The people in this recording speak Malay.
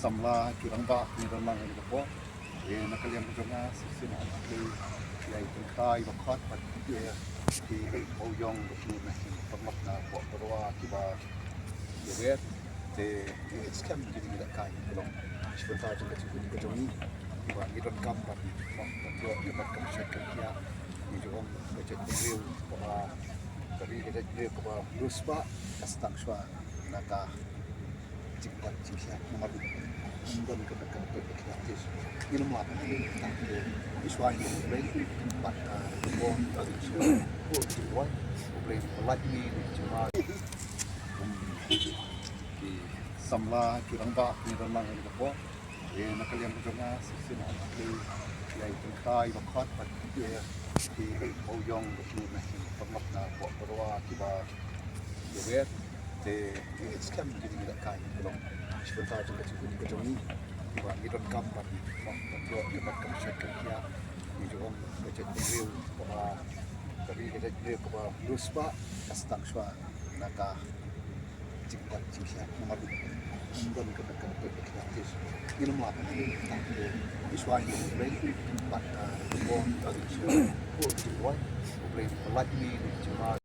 samla kirangba ni ramang ni ko nakaliam ko nga sina ali yai kai bakhat pat ye di mo yong lu na pagmak na po perwa kiba yewet te scam jadi tidak kai belum sebentar juga cukup kejoni kiba ni don gambar mak betul dapat kemsyat kerja ni juga budget review pada dari kita dia ke lusba kastang swa naka jingkat jingsiat nomor dan kedekat kreatif ini mah tak iswa ini baik empat bon dari semua buat boleh lagi cuma di samla kirangba ni ramang ni ko nakaliam ko nga sina ali yai kai bakhat pat ye di mo yong lu na pagmak na po perwa kiba yewet te scam jadi tidak kai belum sebentar juga cukup kejoni kiba ni don gambar mak betul dapat kemsyat kerja ni juga budget review pada dari kita dia ke lusba kastang swa naka jingkat jingsiat nomor dan kedekat kreatif ini mah tak iswa ini baik empat bon dari semua buat boleh lagi cuma